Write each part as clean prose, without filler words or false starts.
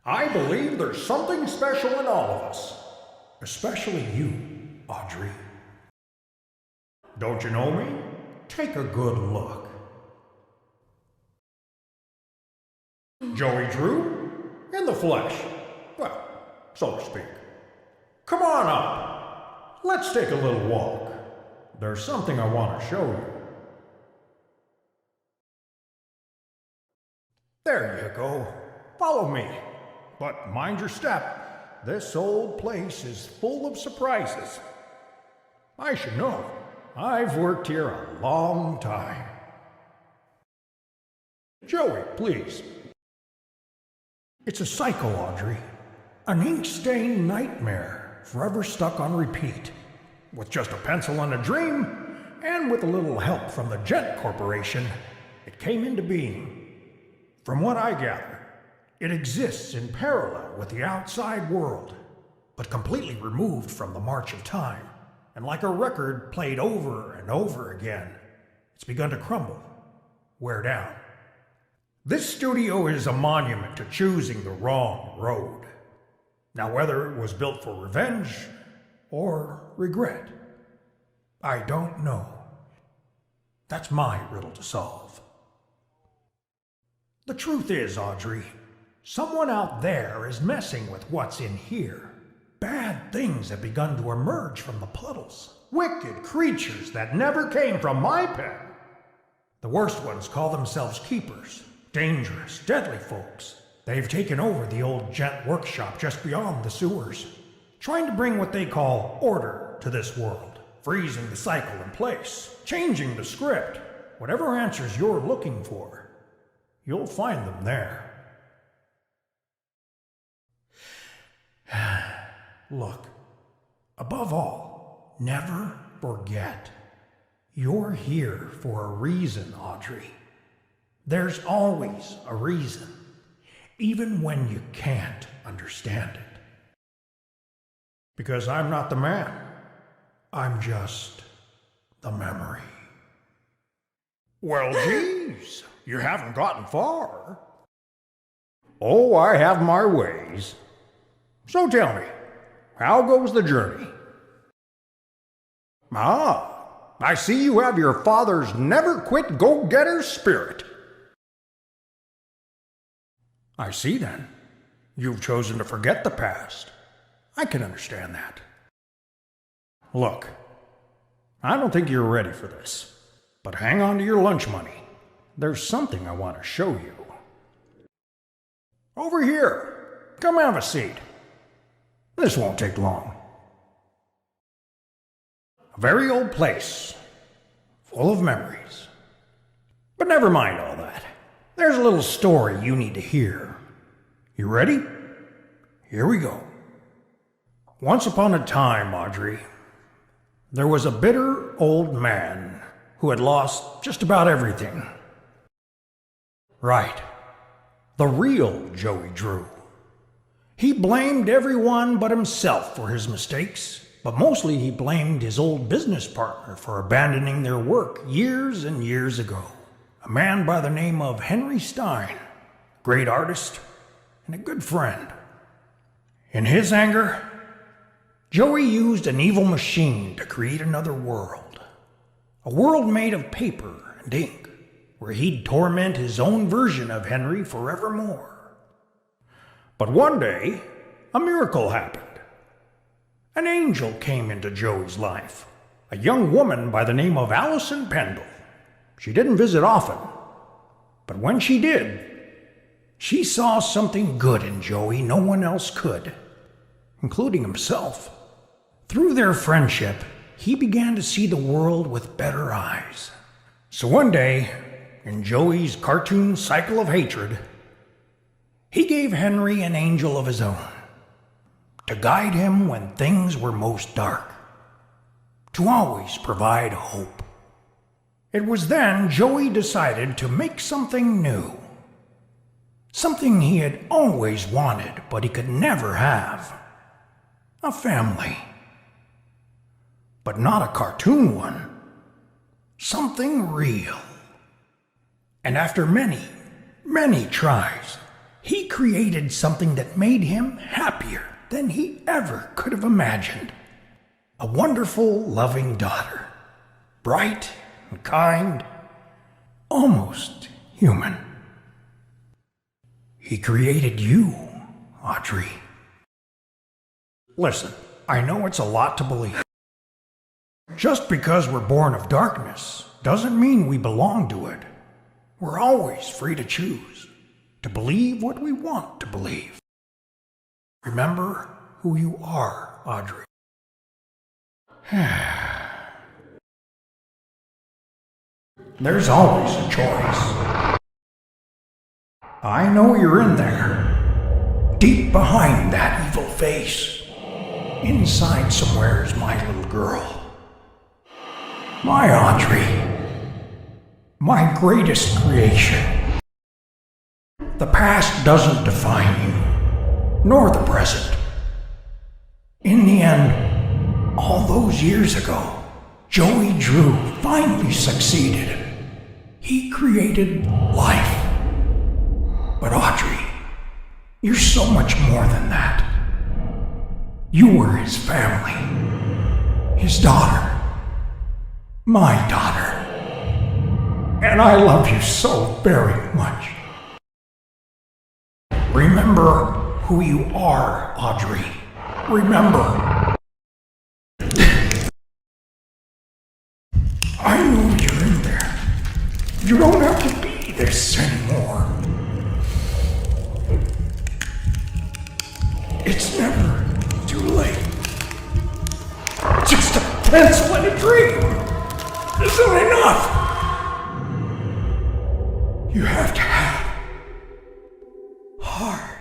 I believe there's something special in all of us. Especially you, Audrey. Don't you know me? Take a good look. Joey Drew? In the flesh. Well, so to speak. Come on up. Let's take a little walk. There's something I want to show you. There you go. Follow me. But mind your step. This old place is full of surprises. I should know. I've worked here a long time. Joey, please. It's a cycle, Audrey. An ink-stained nightmare, forever stuck on repeat. With just a pencil and a dream, and with a little help from the Gent Corporation, it came into being. From what I gather, it exists in parallel with the outside world, but completely removed from the march of time. And like a record played over and over again, it's begun to crumble, wear down. This studio is a monument to choosing the wrong road. Now, whether it was built for revenge or regret, I don't know. That's my riddle to solve. The truth is, Audrey, someone out there is messing with what's in here. Bad things have begun to emerge from the puddles. Wicked creatures that never came from my pen. The worst ones call themselves keepers. Dangerous, deadly folks. They've taken over the old Gent workshop just beyond the sewers, trying to bring what they call order to this world, freezing the cycle in place, changing the script. Whatever answers you're looking for, you'll find them there. Look, above all, never forget. You're here for a reason, Audrey. There's always a reason, even when you can't understand it. Because I'm not the man. I'm just the memory. Well, geez, you haven't gotten far. Oh, I have my ways. So tell me, how goes the journey? Ah, I see you have your father's never-quit go-getter spirit. I see, then. You've chosen to forget the past. I can understand that. Look, I don't think you're ready for this, but hang on to your lunch money. There's something I want to show you. Over here. Come have a seat. This won't take long. A very old place, full of memories. But never mind all that. There's a little story you need to hear. You ready? Here we go. Once upon a time, Audrey, there was a bitter old man who had lost just about everything. Right. The real Joey Drew. He blamed everyone but himself for his mistakes, but mostly he blamed his old business partner for abandoning their work years and years ago. A man by the name of Henry Stein, great artist and a good friend. In his anger, Joey used an evil machine to create another world. A world made of paper and ink, where he'd torment his own version of Henry forevermore. But one day, a miracle happened. An angel came into Joey's life, a young woman by the name of Allison Pendle. She didn't visit often, but when she did, she saw something good in Joey no one else could, including himself. Through their friendship, he began to see the world with better eyes. So one day, in Joey's cartoon cycle of hatred, he gave Henry an angel of his own, to guide him when things were most dark, to always provide hope. It was then Joey decided to make something new. Something he had always wanted, but he could never have. A family. But not a cartoon one. Something real. And after many, many tries, He created something that made him happier than he ever could have imagined. A wonderful, loving daughter. Bright and kind, almost human. He created you, Audrey. Listen, I know it's a lot to believe. Just because we're born of darkness doesn't mean we belong to it. We're always free to choose, to believe what we want to believe. Remember who you are, Audrey. There's always a choice. I know you're in there, deep behind that evil face. Inside somewhere is my little girl. My Audrey. My greatest creation. The past doesn't define you, nor the present. In the end, all those years ago, Joey Drew finally succeeded. He created life. But Audrey, you're so much more than that. You were his family, his daughter, my daughter. And I love you so very much. Remember who you are, Audrey. Remember. I know you're in there. You don't have to be this anymore. It's never too late. Just a pencil and a dream isn't enough. You have to have heart.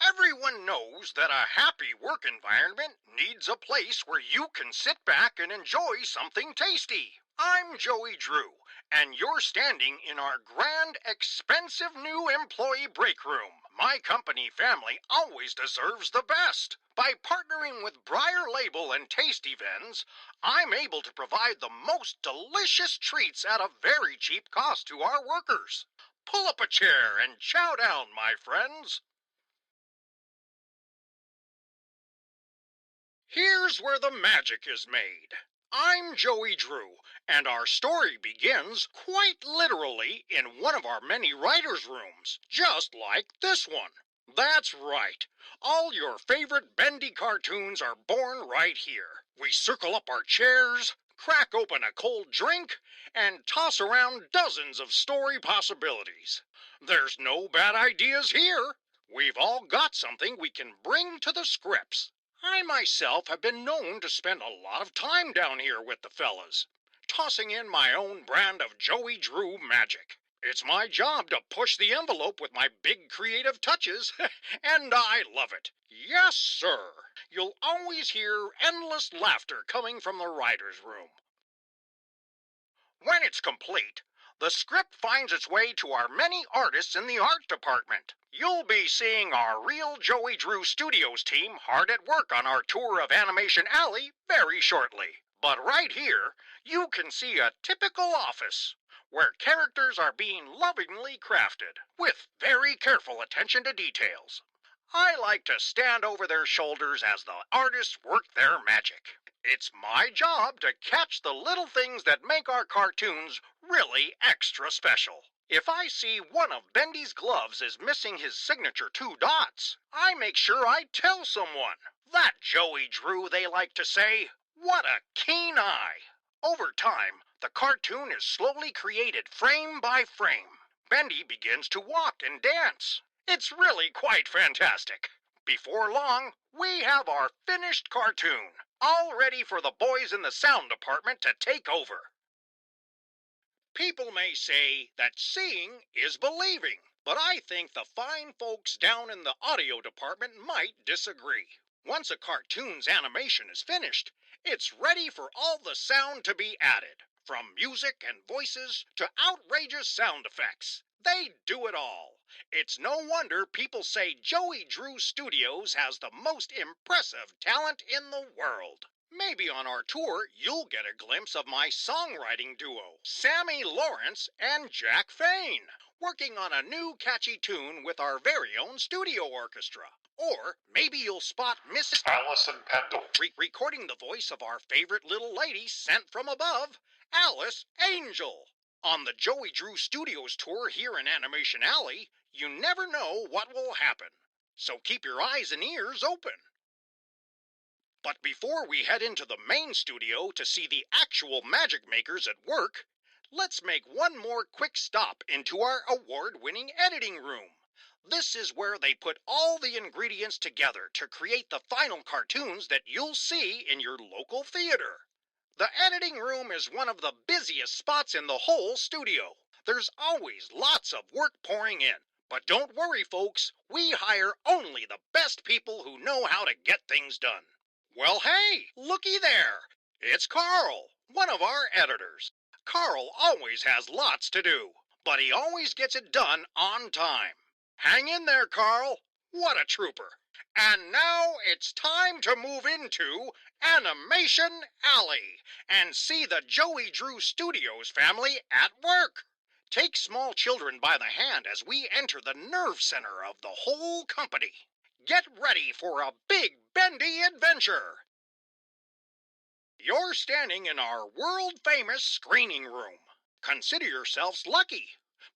Everyone knows that a happy work environment needs a place where you can sit back and enjoy something tasty. I'm Joey Drew, and you're standing in our grand, expensive new employee break room. My company family always deserves the best. By partnering with Briar Label and Tasty Vens, I'm able to provide the most delicious treats at a very cheap cost to our workers. Pull up a chair and chow down, my friends. Here's where the magic is made. I'm Joey Drew, and our story begins, quite literally, in one of our many writers' rooms, just like this one. That's right. All your favorite bendy cartoons are born right here. We circle up our chairs, crack open a cold drink, and toss around dozens of story possibilities. There's no bad ideas here. We've all got something we can bring to the scripts. I myself have been known to spend a lot of time down here with the fellas, tossing in my own brand of Joey Drew magic. It's my job to push the envelope with my big creative touches, and I love it. Yes, sir. You'll always hear endless laughter coming from the writer's room. When it's complete, the script finds its way to our many artists in the art department. You'll be seeing our real Joey Drew Studios team hard at work on our tour of Animation Alley very shortly. But right here, you can see a typical office, where characters are being lovingly crafted, with very careful attention to details. I like to stand over their shoulders as the artists work their magic. It's my job to catch the little things that make our cartoons really extra special. If I see one of Bendy's gloves is missing his signature 2 dots, I make sure I tell someone. That Joey Drew, they like to say. What a keen eye. Over time, the cartoon is slowly created frame by frame. Bendy begins to walk and dance. It's really quite fantastic. Before long, we have our finished cartoon, all ready for the boys in the sound department to take over. People may say that seeing is believing, but I think the fine folks down in the audio department might disagree. Once a cartoon's animation is finished, it's ready for all the sound to be added, from music and voices to outrageous sound effects. They do it all. It's no wonder people say Joey Drew Studios has the most impressive talent in the world. Maybe on our tour, you'll get a glimpse of my songwriting duo, Sammy Lawrence and Jack Fain, working on a new catchy tune with our very own studio orchestra. Or maybe you'll spot Miss Allison Pendle. recording the voice of our favorite little lady sent from above, Alice Angel. On the Joey Drew Studios tour here in Animation Alley, you never know what will happen. So keep your eyes and ears open. But before we head into the main studio to see the actual magic makers at work, let's make one more quick stop into our award-winning editing room. This is where they put all the ingredients together to create the final cartoons that you'll see in your local theater. The editing room is one of the busiest spots in the whole studio. There's always lots of work pouring in. But don't worry, folks, we hire only the best people who know how to get things done. Well, hey, looky there. It's Carl, one of our editors. Carl always has lots to do, but he always gets it done on time. Hang in there, Carl. What a trooper. And now it's time to move into Animation Alley and see the Joey Drew Studios family at work. Take small children by the hand as we enter the nerve center of the whole company. Get ready for a big, bendy adventure. You're standing in our world-famous screening room. Consider yourselves lucky,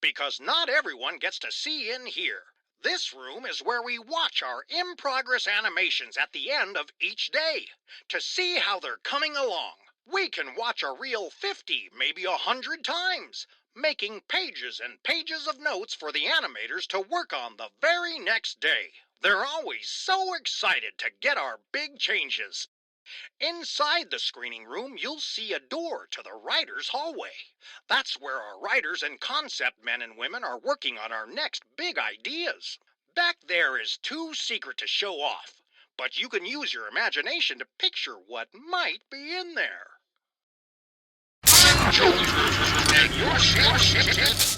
because not everyone gets to see in here. This room is where we watch our in-progress animations at the end of each day to see how they're coming along. We can watch a reel 50, maybe 100 times, making pages and pages of notes for the animators to work on the very next day. They're always so excited to get our big changes. Inside the screening room, you'll see a door to the writer's hallway. That's where our writers and concept men and women are working on our next big ideas. Back there is too secret to show off, but you can use your imagination to picture what might be in there. I'm Joey Drew, and you're